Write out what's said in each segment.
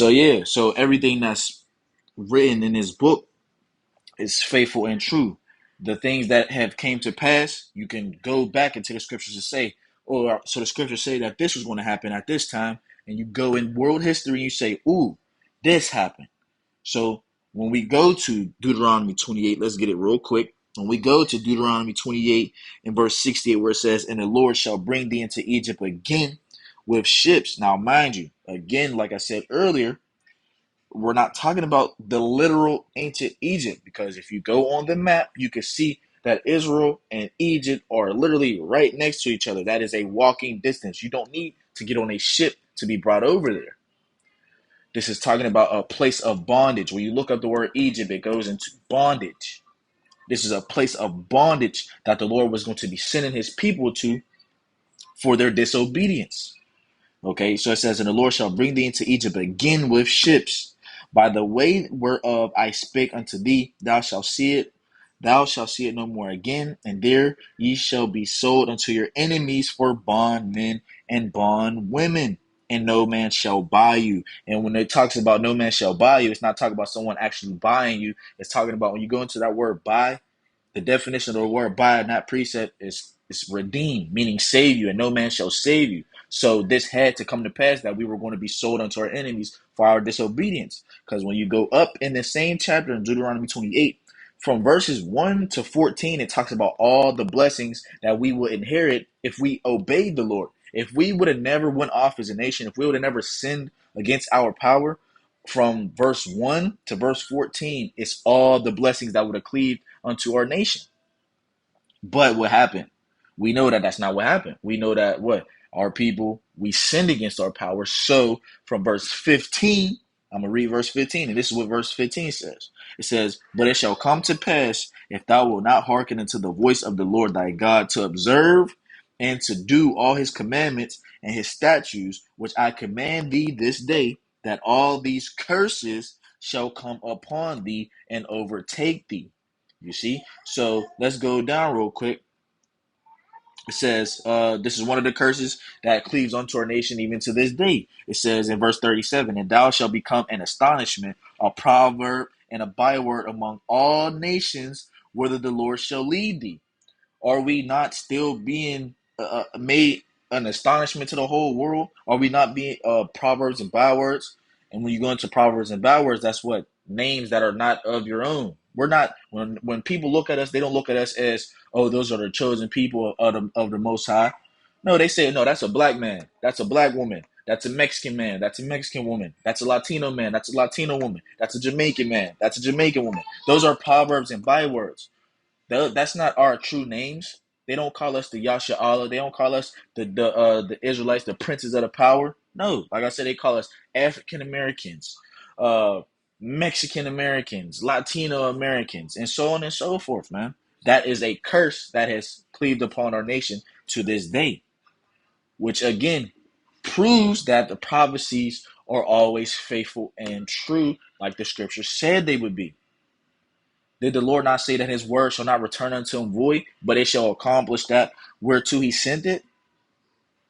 So yeah, so everything that's written in this book is faithful and true. The things that have came to pass, you can go back into the scriptures to say, or so the scriptures say that this was going to happen at this time, and you go in world history and you say, ooh, this happened. So when we go to Deuteronomy 28, let's get it real quick. When we go to Deuteronomy 28 and verse 68, where it says, and the Lord shall bring thee into Egypt again with ships. Now, mind you, again, like I said earlier, we're not talking about the literal ancient Egypt, because if you go on the map, you can see that Israel and Egypt are literally right next to each other. That is a walking distance. You don't need to get on a ship to be brought over there. This is talking about a place of bondage. When you look up the word Egypt, it goes into bondage. This is a place of bondage that the Lord was going to be sending his people to for their disobedience. Okay, so it says, and the Lord shall bring thee into Egypt again with ships. By the way whereof I spake unto thee, thou shalt see it. Thou shalt see it no more again, and there ye shall be sold unto your enemies for bondmen and bondwomen, and no man shall buy you. And when it talks about no man shall buy you, it's not talking about someone actually buying you. It's talking about when you go into that word buy, the definition of the word buy, not precept, is redeem, meaning save you, and no man shall save you. So this had to come to pass that we were going to be sold unto our enemies for our disobedience. Because when you go up in the same chapter in Deuteronomy 28, from verses 1 to 14, it talks about all the blessings that we will inherit if we obeyed the Lord. If we would have never went off as a nation, if we would have never sinned against our power, from verse 1 to verse 14, it's all the blessings that would have cleaved unto our nation. But what happened? We know that that's not what happened. We know that what? Our people, we sinned against our power. So from verse 15, I'm going to read verse 15, and this is what verse 15 says. It says, but it shall come to pass, if thou wilt not hearken unto the voice of the Lord thy God, to observe and to do all his commandments and his statutes, which I command thee this day, that all these curses shall come upon thee and overtake thee. You see? So let's go down real quick. It says, this is one of the curses that cleaves unto our nation even to this day. It says in verse 37, and thou shalt become an astonishment, a proverb, and a byword among all nations, whither the Lord shall lead thee. Are we not still being made an astonishment to the whole world? Are we not being proverbs and bywords? And when you go into proverbs and bywords, that's what? Names that are not of your own. We're not, when people look at us, they don't look at us as, oh, those are the chosen people of the Most High. No, they say, no, that's a black man. That's a black woman. That's a Mexican man. That's a Mexican woman. That's a Latino man. That's a Latino woman. That's a Jamaican man. That's a Jamaican woman. Those are proverbs and bywords. That's not our true names. They don't call us the Yasha Allah. They don't call us the Israelites, the princes of the power. No, like I said, they call us African Americans, uh, Mexican Americans, Latino Americans, and so on and so forth, man. That is a curse that has cleaved upon our nation to this day, which again proves that the prophecies are always faithful and true, like the scripture said they would be. Did the Lord not say that his word shall not return unto him void, but it shall accomplish that whereto he sent it?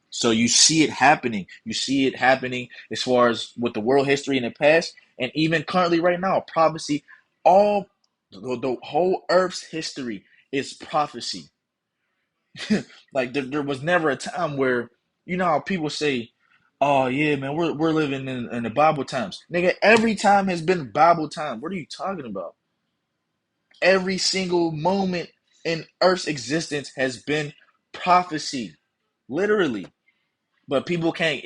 So you see it happening. You see it happening as far as with the world history in the past, and even currently right now, prophecy, all the whole earth's history is prophecy. Like there was never a time where, you know how people say, oh yeah, man, we're living in the Bible times. Nigga, every time has been Bible time. What are you talking about? Every single moment in Earth's existence has been prophecy, literally. But people can't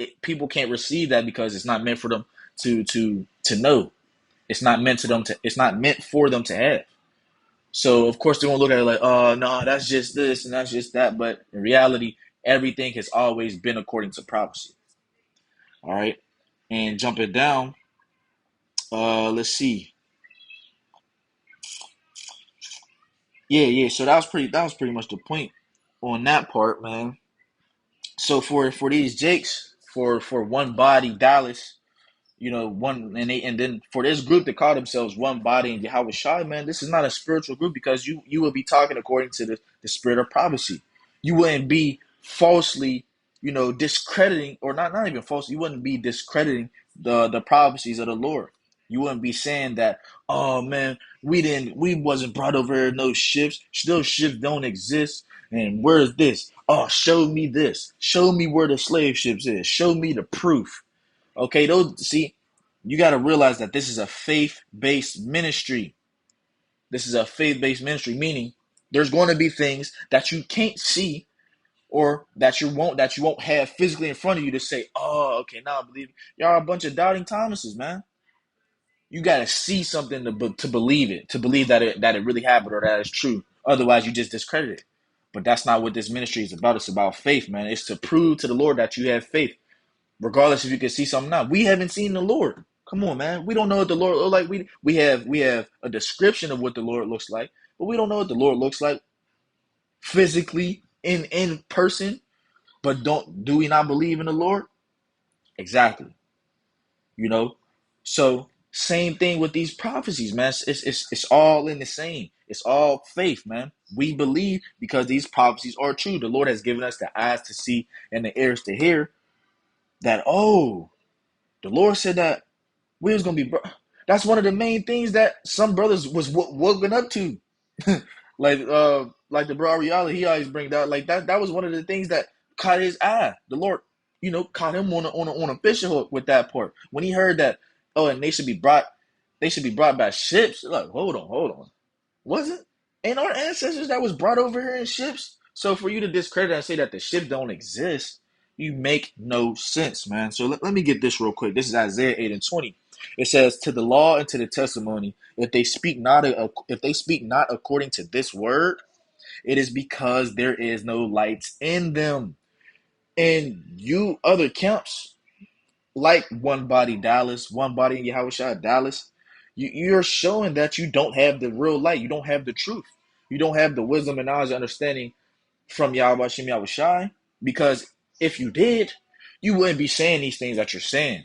receive that because it's not meant for them to know. It's not meant to them to. It's not meant for them to have. So of course they won't look at it like, oh no, that's just this and that's just that. But in reality, everything has always been according to prophecy. All right, and jumping down. Let's see. Yeah. So that was pretty. That was pretty much the point on that part, man. So for these Jakes, for one body Dallas, one and then for this group to call themselves one body and Yahweh Shai, man, this is not a spiritual group because you will be talking according to the spirit of prophecy. You wouldn't be falsely, discrediting, or not even false. You wouldn't be discrediting the prophecies of the Lord. You wouldn't be saying that, oh man, we wasn't brought over here no ships. Those ships don't exist. And where's this? Oh, show me this. Show me where the slave ships is. Show me the proof. Okay, you got to realize that this is a faith-based ministry. This is a faith-based ministry, meaning there's going to be things that you can't see, or that you won't have physically in front of you to say, oh, okay, now I believe it. Y'all are a bunch of doubting Thomases, man. You got to see something to believe it, to believe that it really happened or that it's true. Otherwise, you just discredit it. But that's not what this ministry is about. It's about faith, man. It's to prove to the Lord that you have faith, regardless if you can see something or not. We haven't seen the Lord. Come on, man. We don't know what the Lord looks like. We have a description of what the Lord looks like, but we don't know what the Lord looks like physically in person. But do we not believe in the Lord? Exactly. So same thing with these prophecies, man. It's all in the same. It's all faith, man. We believe because these prophecies are true. The Lord has given us the eyes to see and the ears to hear that, oh, the Lord said that we was gonna be. That's one of the main things that some brothers was woken up to, like the bro Ariala, he always brings out like that. That was one of the things that caught his eye. The Lord, caught him on a fishing hook with that part when he heard that. Oh, and they should be brought. They should be brought by ships. Like, hold on. Was it? Ain't our ancestors that was brought over here in ships? So for you to discredit and say that the ships don't exist, you make no sense, man. So let me get this real quick. This is Isaiah 8:20. It says, "To the law and to the testimony, if they speak not according to this word, it is because there is no lights in them." And you other camps, like One Body Dallas, One Body in Yahushua Dallas, you're showing that you don't have the real light. You don't have the truth. You don't have the wisdom and knowledge and understanding from Yahweh Shem Yahushai. Because if you did, you wouldn't be saying these things that you're saying.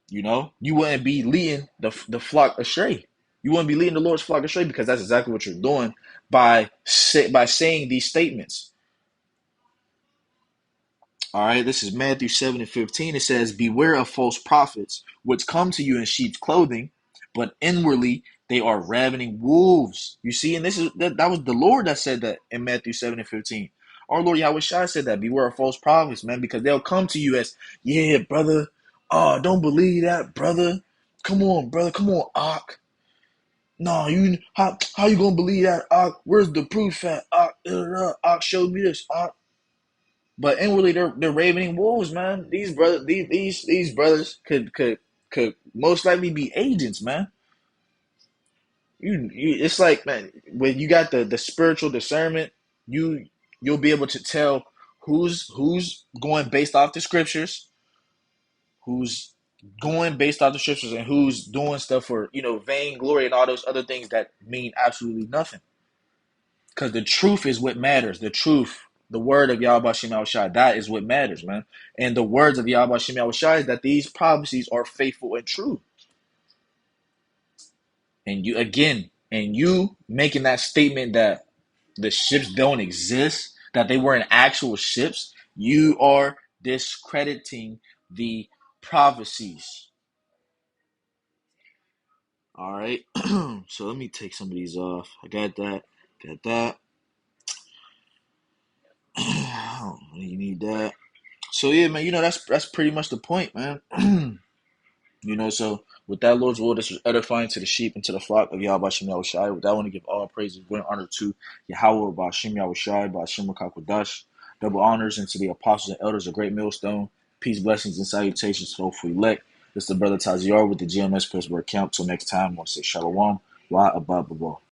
You wouldn't be leading the flock astray. You wouldn't be leading the Lord's flock astray, because that's exactly what you're doing by saying these statements. All right, this is Matthew 7:15. It says, "Beware of false prophets, which come to you in sheep's clothing, but inwardly they are ravening wolves." You see, and that was the Lord that said that in Matthew 7:15. Our Lord Yahweh Shai said that, beware of false prophets, man, because they'll come to you as, yeah, brother, oh, don't believe that, brother. Come on, brother, come on, Ak. No, how you gonna believe that, Ak? Where's the proof at, Ak? Ak, show me this, Ak. But inwardly, they're ravening wolves, man. These brothers could most likely be agents, man. It's like, man, when you got the spiritual discernment, you'll be able to tell who's going based off the scriptures, who's going based off the scriptures, and who's doing stuff for vainglory and all those other things that mean absolutely nothing. Because the truth is what matters. The truth, the word of Yahweh Shem Yahushai, that is what matters, man. And the words of Yahweh Shem Yahushai is that these prophecies are faithful and true. And you making that statement that the ships don't exist, that they weren't actual ships, you are discrediting the prophecies. All right. So let me take some of these off. I got that. Got that. You need that. So yeah, man, that's pretty much the point, man. So with that, Lord's will, this was edifying to the sheep and to the flock of Yahweh Shem Yahushai. With that, I want to give all praises, glory, and honor to Yahweh Ba'Shem Yahushai, Ba'Shem Rakakwadash. Double honors into the apostles and elders of Great Millstone. Peace, blessings, and salutations to hopefully elect. This is the brother Taziar with the GMS Pittsburgh Camp. Till next time, I want to say Shalom. Wa Abba.